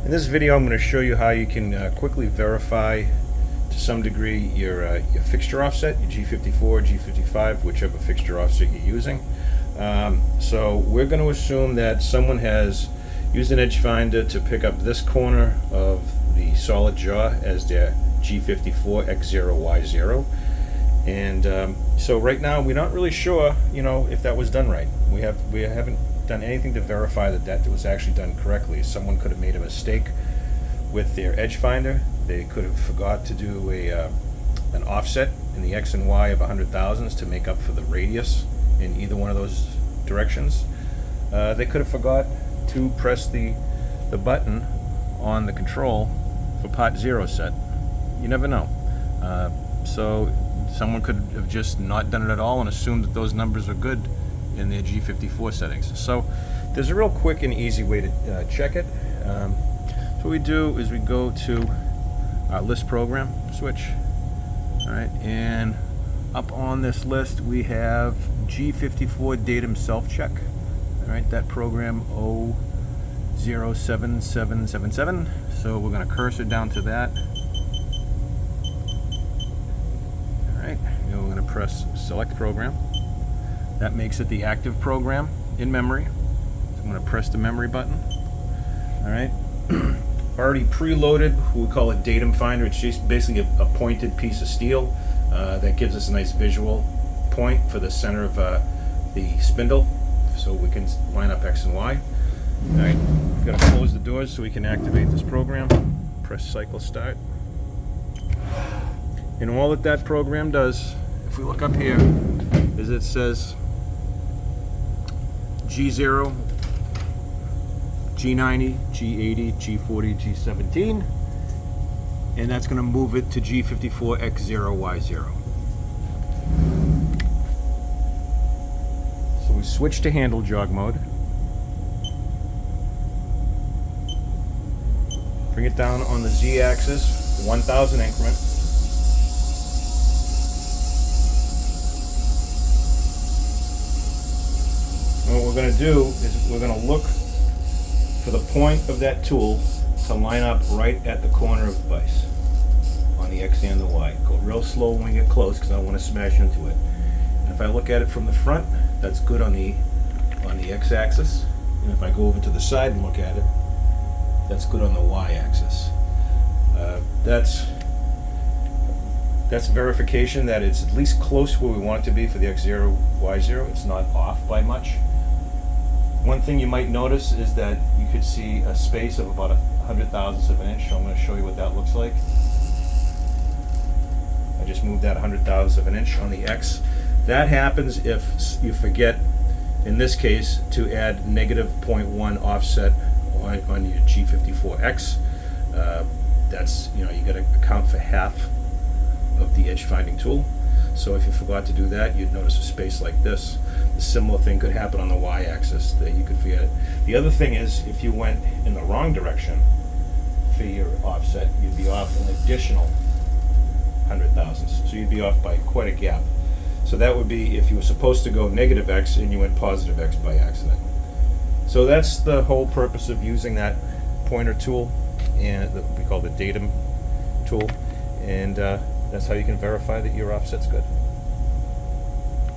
In this video, I'm going to show you how you can quickly verify, to some degree, your fixture offset, your G54, G55, whichever fixture offset you're using. So we're going to assume that someone has used an edge finder to pick up this corner of the solid jaw as their G54 X0Y0. And so right now we're not really sure, if that was done right. We haven't done anything to verify that that was actually done correctly. Someone could have made a mistake with their edge finder. They could have forgot to do an offset in the X and Y of 100,000ths to make up for the radius in either one of those directions. They could have forgot to press the button on the control for part 0 set. You never know. So someone could have just not done it at all and assumed that those numbers are good in their G54 settings. So there's a real quick and easy way to check it. So what we do is we go to our list program switch. All right, and up on this list we have G54 datum self-check. All right, that program 07777. So we're going to cursor down to that. All right, and we're going to press select program. That makes it the active program in memory. So I'm going to press the memory button. All right. Already preloaded, we call it datum finder. It's just basically a pointed piece of steel that gives us a nice visual point for the center of the spindle, so we can line up X and Y. All right. We've got to close the doors so we can activate this program. Press cycle start. And all that program does, if we look up here, is it says G0, G90, G80, G40, G17, and that's going to move it to G54 X0Y0. So we switch to handle jog mode. Bring it down on the Z axis, 1,000 increment. And what we're going to do is we're going to look for the point of that tool to line up right at the corner of the vise on the X and the Y. Go real slow when we get close because I don't want to smash into it. And if I look at it from the front, that's good on the X axis. And if I go over to the side and look at it, that's good on the Y axis. That's verification that it's at least close where we want it to be for the X0, Y0. It's not off by much. One thing you might notice is that you could see a space of about 100,000ths of an inch. So I'm going to show you what that looks like. I just moved that 100,000ths of an inch on the X. That happens if you forget, in this case, to add negative 0.1 offset on your G54X. That's, you got to account for half of the edge finding tool. So if you forgot to do that, you'd notice a space like this. A similar thing could happen on the Y-axis that you could forget it. The other thing is, if you went in the wrong direction for your offset, you'd be off an additional 100,000ths. So you'd be off by quite a gap. So that would be if you were supposed to go negative X and you went positive X by accident. So that's the whole purpose of using that pointer tool, and we call the datum tool. And that's how you can verify that your offset's good.